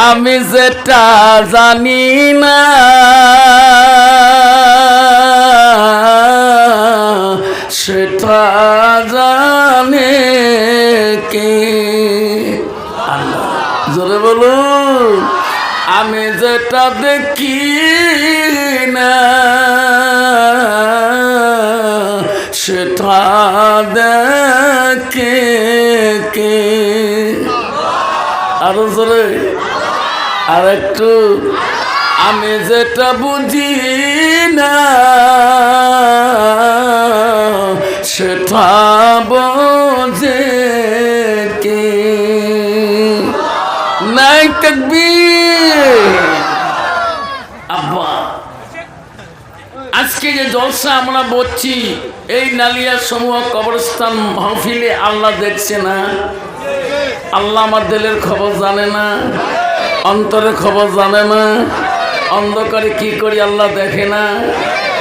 আমি যেটা জানি না সেটা জানে কে? আল্লাহ। জোরে বলুন। আমি যেটা দেখি না সেটা দেখে কে? আরো জোরে, আর একটু। আমি যেটা বুঝি না সেটা বোঝে কে? নাই তাকবীর। আব্বা, আজকে যে জলসা আমরা বলছি এই নালিয়া সমূহ কবরস্থান মাহফিলে আল্লাহ দেখছে না? আল্লাহ আমার দিলের খবর জানে না? অন্তরের খবর জানে না? অন্ধকারে কি করি আল্লাহ দেখে না?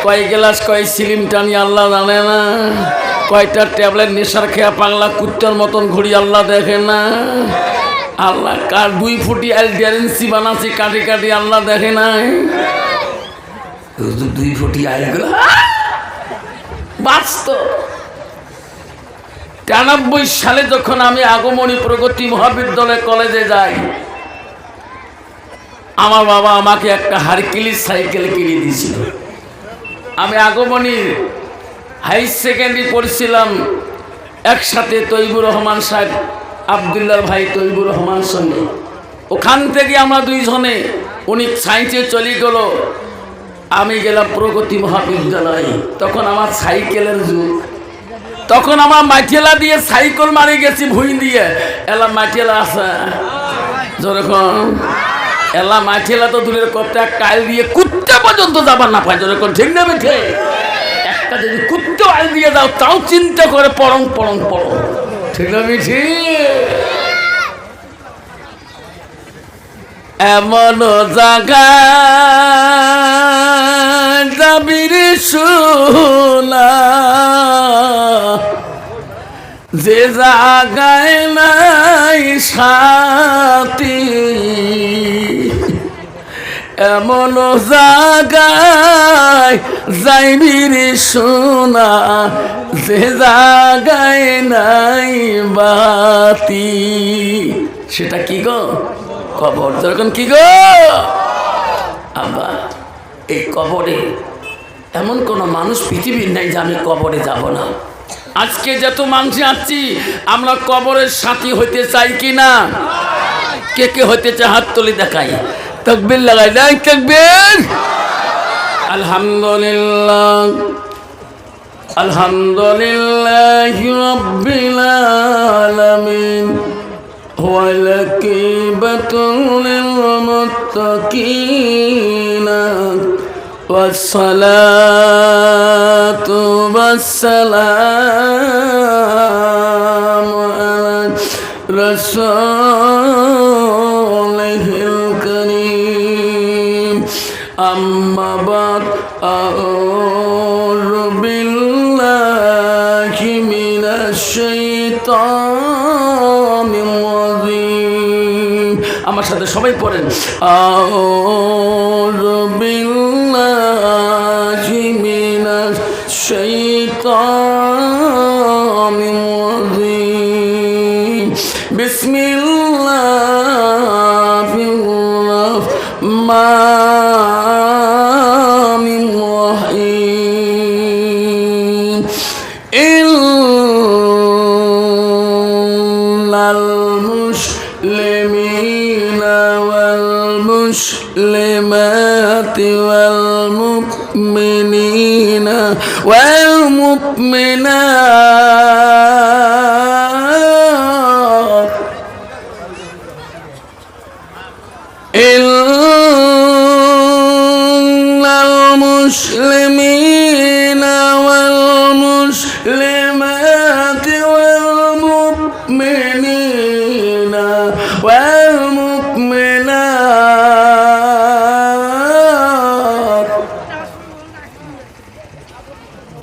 কয় গ্লাস কয় সিলিম টানি আল্লাহ জানে না? কয়টা ট্যাবলেট নেশার খেয়া পাগলা কুত্তার মতন ঘুরি আল্লাহ দেখে না? আল্লাহ কার 2 ফুটি আলডিয়ারেন্সি বানাচ্ছি কাটি কাটি আল্লাহ দেখে নাই? 2 ফুটি আলগুলো বাস্তব। 93 সালে যখন আমি আগমনী প্রগতি মহাবিদ্যালয় কলেজে যাই, আমার বাবা আমাকে একটা হারকিউলিস সাইকেল কিনে দিয়েছিল। আমি আগমনী হাই সেকেন্ডারি পড়ছিলাম একসাথে তৈবুর রহমান সাহেব, আবদুল্লার ভাই তৈবুর রহমান সঙ্গে। ওখান থেকে আমরা দুইজনে, উনি সাইন্সে চলে গেল, আমি গেলাম প্রগতি মহাবিদ্যালয়ে। তখন আমার সাইকেলের যুগ। তখন আমার মাটিয়ালা দিয়ে সাইকেল মারি গেছি ভুঁই দিয়ে। এলা মাটিয়ালা আছে যেরকম, এলা মাটিয়ালা তো দূরের কথা, কাল দিয়ে কুত্তা পর্যন্ত যাবার না পায় যেরকম, ঠিক না বেঠে? একটা যদি কুত্তা আল দিয়ে দাও তাও চিন্তা করে পরং পরং পরং, ঠিক না বেঠে? এমন জায়গা যাবির সোনা যে জাগায় নাই সাথী, এমন জাগায় যাইবির সোনা যে জাগায় নাই বাতি। সেটা কি গো? কবর। যখন কি গো? আবার এই কবরে এমন কোন মানুষ পৃথিবীর নাই যে আমি কবরে যাব না। আজকে যত মানুষ আছি আমরা কবরের সাথী হইতে চাই কি না? কে কে হইতে চায় হাত তুলে দেখাই, তাকবীর লাগাই দেয়। তাকবীর। আলহামদুলিল্লাহ, আলহামদুলিল্লাহি রাব্বিল আলামিন ওয়াল আকিবাতুল মুত্তাকিন والصلاة والسلام على رسوله الكريم أما بعد أعوذ بالله من الشيطان الرجيم আমার সাথে সবাই পড়েন আউযু বিল্লাহি মিনাশ শাইতানির রাজিম বিসমিল্লাহির রাহমানির রাহিম ইল্লাল মুসলিমিনা ওয়াল মুসলিমাতি ওয়াল মুমিনিনা ওয়াল মুমিনাত ইল্লাল মুসলিমিনা ওয়াল মুসলিমাতি ওয়াল মুমিনিনা ওয়াল মুমিনাত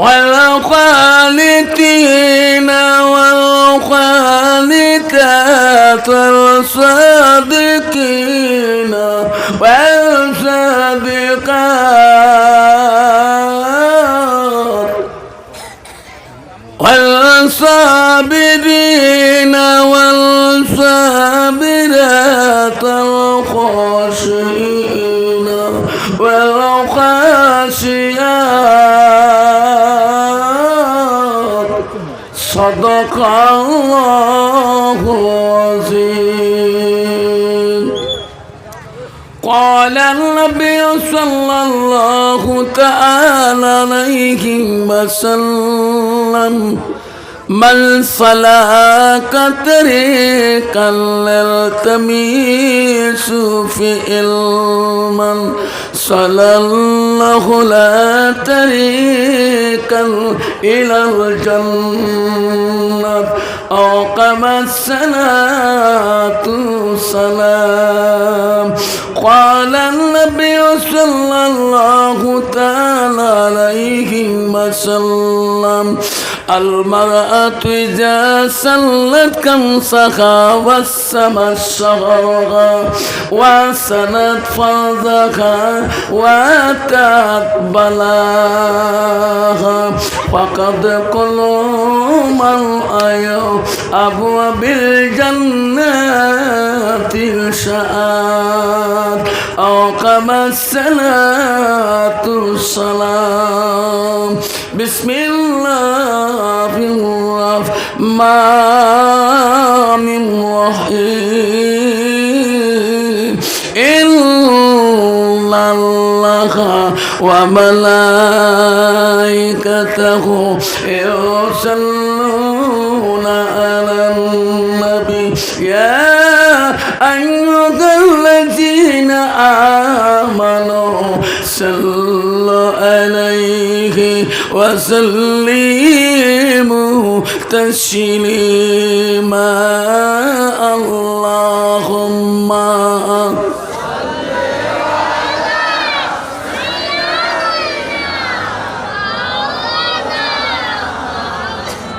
ওয়াল খানিতিনা ওয়াল খানিতাত ওয়াল সাদিকিনা والصادقات والصابرين والصابرات والخاشعين والخاشعات صدق الله العظيم. قال النبي صلى الله تعالى عليه وسلم من سلك طريقا يلتمس فيه علما سهل الله له طريقا إلى الجنة أو كما الصلاة والسلام. قال النبي صلى الله تعالى عليه وسلم المرأة إذا سلت كمسها وسمت شهرها وسنت فرضها وأتت بلاها فقد كل من أبواب الجنة الشهاد أو كما الصلاة والسلام. بسم الله الرحمن الرحيم. إن الله وملائكته يصلون على النبي يا أيها الذين آمنوا صلوا عليه وسلموا تسليما. اللهم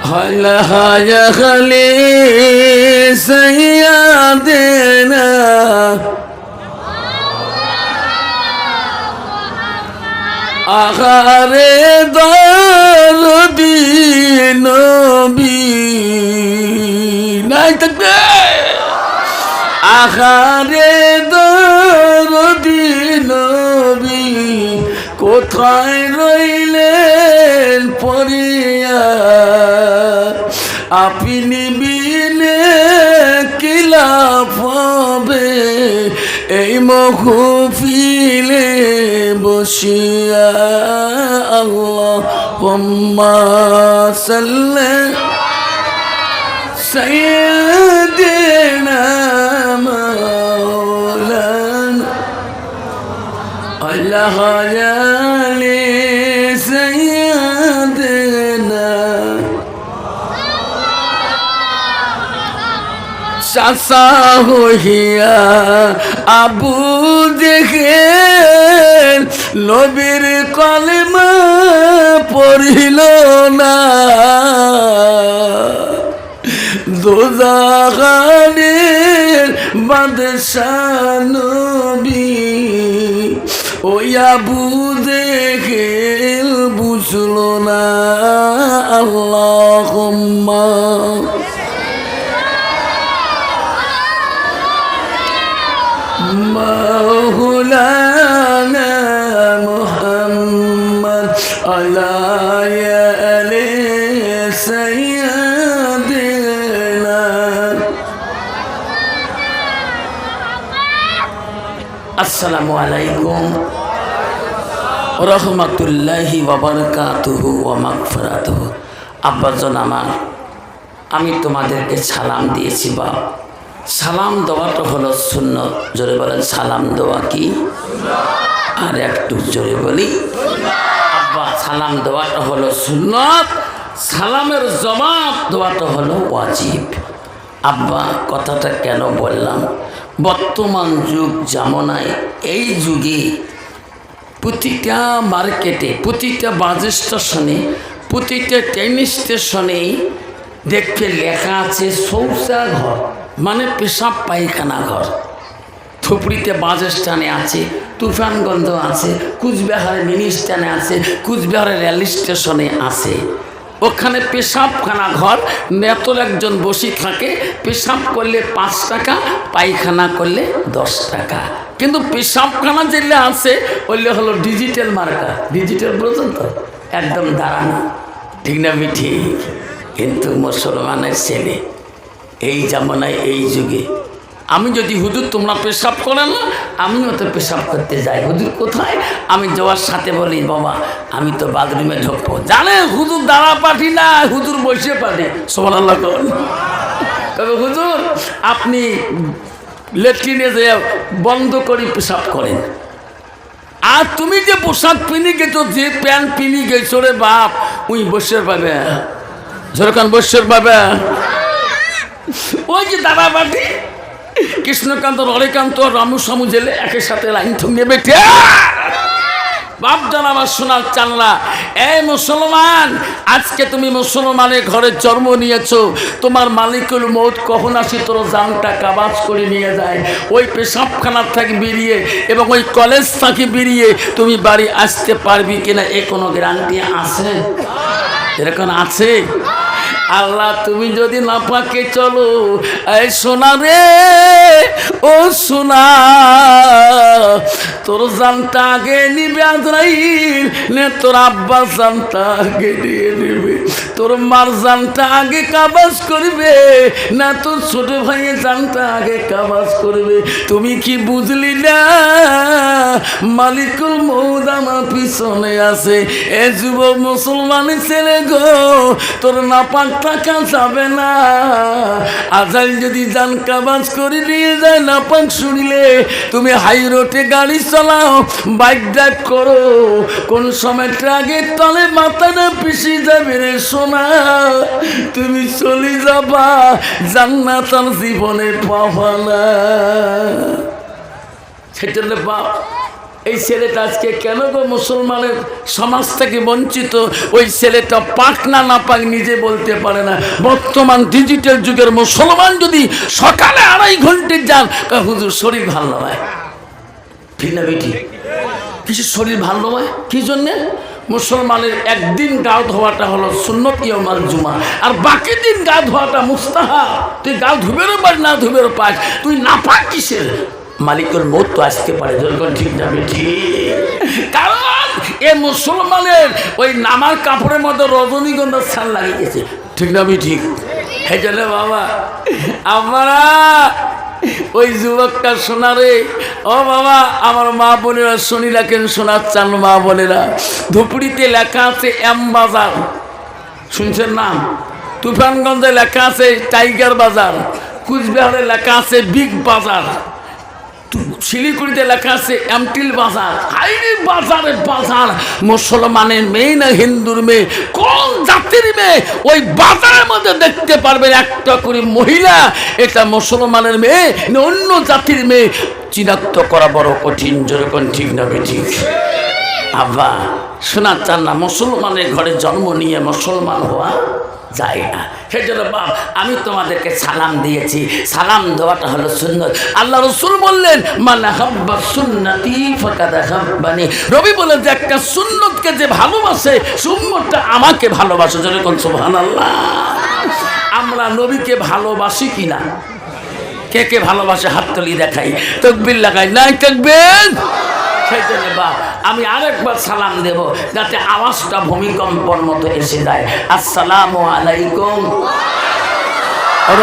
هلا يا خليل سيدنا آخر دار دین نبی نہیں تکبیر آخر دار دین نبی কোথায় রইলেন পড়িয়া আপনি বিনে কি লাভ হবে এই মাহফিলে বসিয়া। আল্লাহুম্মা সাল্লি সাইয়্যিদিনা মাওলানা আল্লাহ আলি সাইয়্যিদিনা। চাচা হইয়া আবু দেখে নবীর কলেমা পড়িল না দোজাখানের বাদশাহ নবী ওই আবু দেখে বুঝল না। আল্লাহুম্মা مولانا محمد على آل سيدنا. السلام عليكم ورحمة الله وبركاته ومغفرته. আব্বাজন আমার, আমি তোমাদেরকে সালাম দিয়েছি বা সালাম দেওয়াটা হলো সুন্নত। জোরে বলেন সালাম দেওয়া কি? আর একটু জোরে বলি আব্বা, সালাম দেওয়াটা হলো সুন্নত, সালামের জবাব দেওয়াটা হলো ওয়াজিব। আব্বা কথাটা কেন বললাম, বর্তমান যুগ জামানায় এই যুগে প্রতিটা মার্কেটে, প্রতিটা বাস স্টেশনে, প্রতিটা ট্রেন স্টেশনে দেখতে লেখা আছে শৌচাঘর, মানে পেশাব পায়খানা ঘর। ধুপড়িতে বাস স্ট্যান্ডে আছে, তুফানগঞ্জ আছে, কুচবিহারের মিনি স্ট্যান্ডে আছে, কুচবিহারের রেল স্টেশনে আছে। ওখানে পেশাবখানা ঘর, নেতল একজন বসে থাকে, পেশাব করলে 5 টাকা, পায়খানা করলে 10 টাকা। কিন্তু পেশাবখানা যেগুলো আছে ওইগুলো হলো ডিজিটাল মার্কা, ডিজিটাল পর্যন্ত একদম দাঁড়ানো, ঠিক না ঠিক? কিন্তু মুসলমানের ছেলে এই জামানায় এই যুগে, আমি যদি হুজুর তোমরা পেশাব করে না, আমিও তো পেশাব করতে যাই। হুজুর কোথায়? আমি যাওয়ার সাথে বলি বাবা আমি তো বাথরুমে ঢুকবো। জানে হুজুর দাঁড়া পাঠি না, হুজুর বসে পাঠি। সুবহানাল্লাহ। তবে হুজুর আপনি লেট্রিনে যে বন্ধ করে পেশাব করেন, আর তুমি যে পোশাক পিনি গেছো, যে প্যান্ট পিনি গেছো রে বাপ, উই বসে পাবে, যেরকম বসে পাবে। ওই যে দাঁড়া পাঠি কৃষ্ণকান্ত, রলিকান্ত, রামু সামু জেলে একের সাথে লাইন থুমিয়ে বেঠে বাপ জান আমার সোনার চাল্লা। এই মুসলমান, আজকে তুমি মুসলমানের ঘরে জন্ম নিয়েছো, তোমার মালিকুল মৌত কখন আসি তোর জানটা কাবাজ করে নিয়ে যায়। ওই পেশাবখানার থেকে বেরিয়ে এবং ওই কলেজ থেকে বেরিয়ে তুমি বাড়ি আসতে পারবি কিনা এ কোনো গ্যারান্টি আছে? এরকম আছে? আল্লাহ তুমি যদি না পাকে চলো, এই সোনা রে ও সোনা, তোর জানটা আগে নিবে আজরাইল, নে তোর আব্বা জানটা আগে নিয়ে নিবে, তোর মার জানটা আগে কাবাজ করবে না তোর ছোট ভাইয়ের জানটা আগে কাবাজ করবে। তুমি কি বুঝলি না? মালিকুল মৌত আমার পিছনে আছে। এ যুবক মুসলমানের ছেলে গো, তোর নাপাক টাকা যাবে না। আজাল যদি জান কাবাজ করে নিয়ে যায়, নাপাক শুনিলে তুমি হাই রোডে গাড়ি চালাও, বাইক ড্রাইভ করো, কোন সময় ট্রাকের তলে মাথাটা পিষে যাবে রে সোনা, তুমি চলে যাবা জান্নাত আর জীবনে পাবা না। সেজন্য বাপ এই ছেলেটা আজকে কেন গো মুসলমানের সমাজ থেকে বঞ্চিত? ওই ছেলেটা পাক না না পাক নিজে বলতে পারে না। বর্তমান ডিজিটাল যুগের মুসলমান যদি সকালে 2.5 ঘন্টা যান, হুজুর শরীর ভালো নয়, ঠিক না বেটি? কিছু শরীর ভালো নয়, কি জন্যে? মুসলমানের একদিন গা ধোয়াটা হলো সুন্নত ইয়াউমাল জুমা, আর বাকি দিন গা ধোয়াটা মুস্তাহাব। তুই গা ধুবেরও পার না ধুবেরও পাস, তুই না পাক কিসের? মালিকুল মৌত তো আসতে পারে, যখন ঠিক যাবে ঠিক। কারণ এ মুসলমানের ওই নামার কাপড়ের মধ্যে রজনীগন্ধার ছাল লাগিয়ে গেছে, ঠিক না ঠিক? এই জন্য বাবা আমরা ওই যুবকটা শোনা রে, ও বাবা আমার মা বোনেরা শুনি রাখেন, শোনার চান মা বোনেরা। ধুপড়িতে লেখা আছে এম বাজার, শুনছেন না? তুফানগঞ্জে লেখা আছে টাইগার বাজার, কুচবিহারে লেখা আছে বিগ বাজার, শিলিগুড়িতে লেখা আছে এমটিল বাজার। হাইরে বাজারে বাজার, মুসলমানের মেয়ে না হিন্দুর মেয়ে, কোন জাতির মেয়ে ওই বাজারের মধ্যে দেখতে পারবে একটা করে মহিলা, এটা মুসলমানের মেয়ে না অন্য জাতির মেয়ে, চিনাক্ত করা বড় কঠিন, যেরকম ঠিক না ঠিক? আব্বা শোনা চান না, মুসলমানের ঘরে জন্ম নিয়ে মুসলমান হওয়া যায় না। সেই জন্য বাপ আমি তোমাদেরকে সালাম দিয়েছি, সালাম দেওয়াটা হলো সুন্নত। আল্লাহ রসুল বললেন মান হাব্বা সুন্নতি ফাকাদ হাব্বানি। রবি বলেন যে একটা সুন্নতকে যে ভালোবাসে, সুন্নতটা আমাকে ভালোবাসে, যেরকম সুবহানাল্লাহ। আমরা নবীকে ভালোবাসি কিনা? কে কে ভালোবাসে হাত তুলি দেখাই, তাকবীর লাগাই, নাই তাকবীর। সেই জন্য বাপ আমি আরেকবার সালাম দেব যাতে আওয়াজটা ভূমিকম্পর মতো এসে যায়। আসসালামু আলাইকুম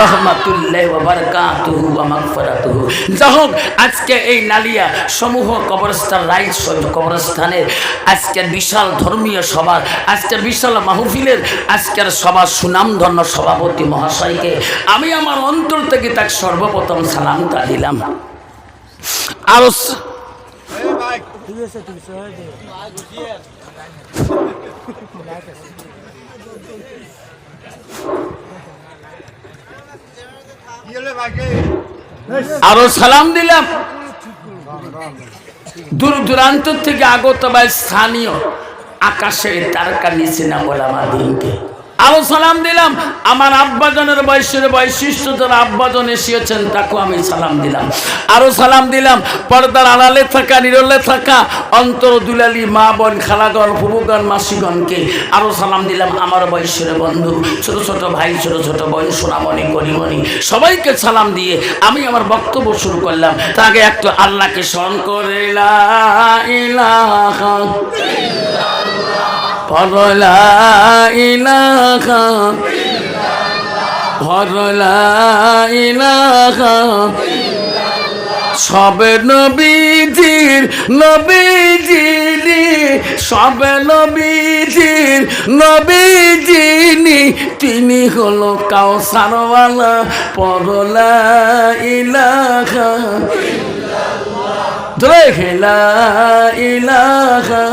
রহমাতুল্লাহি ওয়া বারাকাতুহু ওয়া মাগফিরাতুহু। যাহোক আজকে এই নালিয়া সমূহ কবরস্থান রাইট কবরস্থানের আজকের বিশাল ধর্মীয় সভা, আজকের বিশাল মাহফিলের আজকের সভা সুনামধন্য সভাপতি মহাশয়কে আমি আমার অন্তর থেকে তাকে সর্বপ্রথম সালামটা দিলাম। আরো আরো সালাম দিলাম দূর দূরান্ত থেকে আগত বা স্থানীয় আকাশের তারকা নিচে না ওলামা দিনকে। আরো সালাম দিলাম আমার আব্বাজনের বয়সের বৈশিষ্ট্য যারা আব্বাজন এসেছেন তাকেও আমি সালাম দিলাম। আরো সালাম দিলাম পর্দার আড়ালে থাকা নিরলে থাকা অন্তর দুলালি মা বোন খালাগণ ফুবুগণ মাসিগণকে আরো সালাম দিলাম। আমার বয়সের বন্ধু ছোট ছোট ভাই ছোট ছোট বোন সোনামণি করিমণি সবাইকে সালাম দিয়ে আমি আমার বক্তব্য শুরু করলাম। তাকে একটু আল্লাহকে স্মরণ করে লা ইলাহা লা ইলাহা লা ইলাহা সবে নবীজির সবে নবীজির নবীজিনি তিনি হলো কাউসারওয়ালা পরলা ইলাহা ধরে লা ইলাহা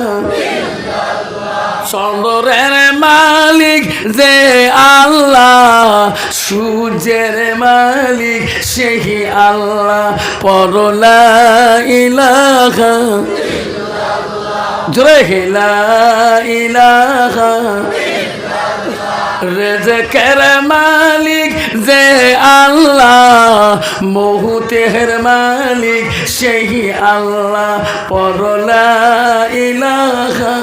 চন্দ্রের মালিক যে আল্লাহ সূর্যের মালিক সেই আল্লাহ পরলা ইলাহা জোরে লা ইলাহা রেজকের মালিক যে আল্লাহ মহুতের মালিক সেই আল্লাহ পরলা ইলাহা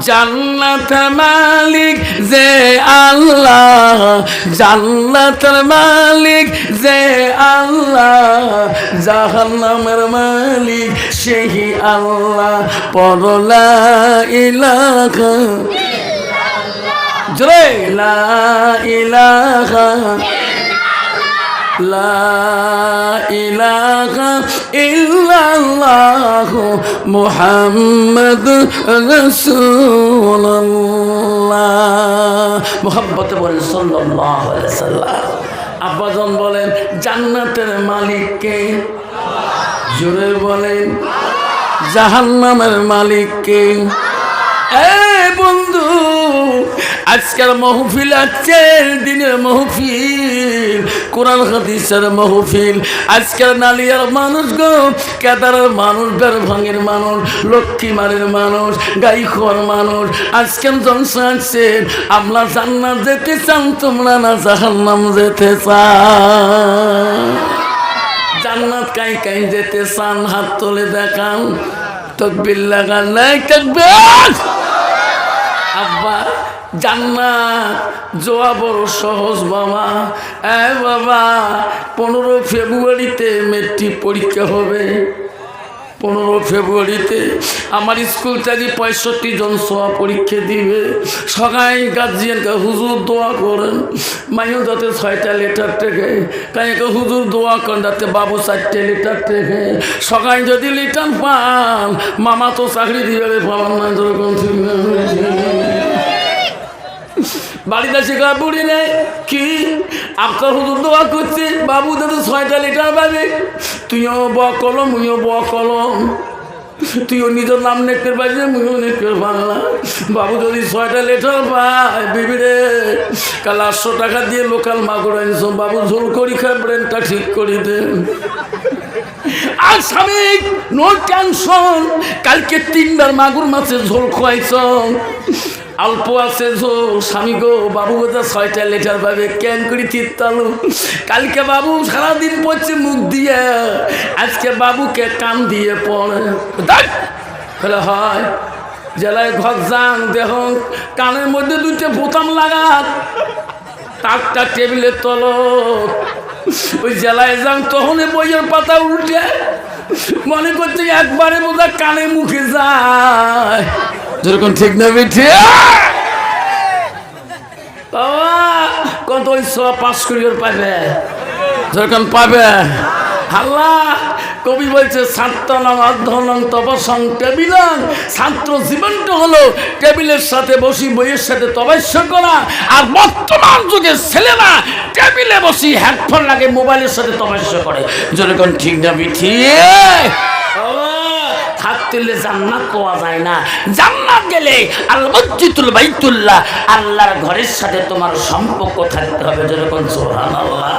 জান্নাতের মালিক যে আল্লাহ জান্নাতের মালিক যে আল্লাহ জাহান্নামের মালিক সেই আল্লাহ পরলা ইলাহা জোরে লা ইলাহা লা ইলাহা ইল্লাল্লাহু মুহাম্মাদুর রাসূলুল্লাহ। মুহাব্বতে বলেন সাল্লাল্লাহু আলাইহি ওয়াসাল্লাম। আব্বাজান বলেন জান্নাতের মালিক কে? জোরে বলেন। জাহান্নামের মালিক কে? বন্ধু আজকের মাহফিল আজকের দিনের মাহফিল কোরআন হাদিসের মাহফিল। আজকের নালিয়ার মানুষ গো কেদারের মানুষ বেরভাঙের মানুষ লক্ষ্মীমারের মানুষ গাইখোয়ার মানুষ আজকের জলসা আছেন। আমরা জান্নাত যেতে চান তোমরা না জাহান্নাম যেতে চান? জান্নাত কাই কাই যেতে চান হাত তুলে দেখান। তাকবীর লাগান নাই তাকবীর। আব্বা জান্নাত যাওয়া বড় সহজ বাবা। বাবা 15 ফেব্রুয়ারিতে মেট্রিক পরীক্ষা হবে। 15 ফেব্রুয়ারিতে আমার স্কুল থেকে 65 জন সোয়া পরীক্ষা দিবে। সবাই গার্জিয়ানকে হুজুর দোয়া করেন মাইও যাতে 6টা লেটার থেকে কাইকে হুজুর দোয়া করেন যাতে বাবু 4টে লেটার থেকে। সবাই যদি লেটার পান মামা তো চাকরি দিবে পাবেন না। যেরকম বাড়িতে শেখা পড়ি নেই কি আপনার হুজুর দোয়া করছে বাবু যাতে 6টা লেটার পাবে। তুইও ব কলম মুইও ব কলম তুইও নিজের নাম নেকতে পারবি মুইও নেকতে পারলা। বাবু যদি 6টা লেটার পায় বিবিরে কাল 800 টাকা দিয়ে লোকাল মাগুর আনছো বাবু ঝোল করি খায় ব্রেনটা ঠিক করি দে। আর স্বামী নো টেনশন কালকে 3বার মাগুর মাছের ঝোল খোয়াইছ অল্প আছে ঝোল। স্বামী গো বাবু বোধ 6টা লেটার পাবে কেন করি চিত্তালু। কালকে বাবু সারাদিন পড়ছে মুখ দিয়ে আজকে বাবুকে কান দিয়ে পড়ে তাহলে হয় জেলায় ঘর যান দেহ কানের মধ্যে 2টে বোতাম লাগাত তাকটা টেবিলের তল ওই জেলায় যান তখন বইয়ের পাতা উল্টে মনে করছে একবারে বোধ কানে মুখে যায়। যেরকম ঠিক না বেঠে বাবা কত ওই 5 কোটি পাবে যেরকম পাবে। আল্লাহ কবি বলছে ছাত্র নং অধ্যয়ন তপসং টেবিলং। ছাত্র জীবনটা হলো টেবিলের সাথে বসি বইয়ের সাথে তপস্য করা। আর বর্তমান যুগের ছেলেরা টেবিলে বসি হেডফোন লাগে মোবাইলের সাথে তপস্য করে। যেরকম ঠিক না বেঠে হাত তুললে জান্নাত পাওয়া যায় না। জান্নাত গেলে আল মসজিদুল বাইতুল্লাহ আল্লাহর ঘরের সাথে তোমার সম্পর্ক থাকতে হবে। যেরকম সুবহানাল্লাহ।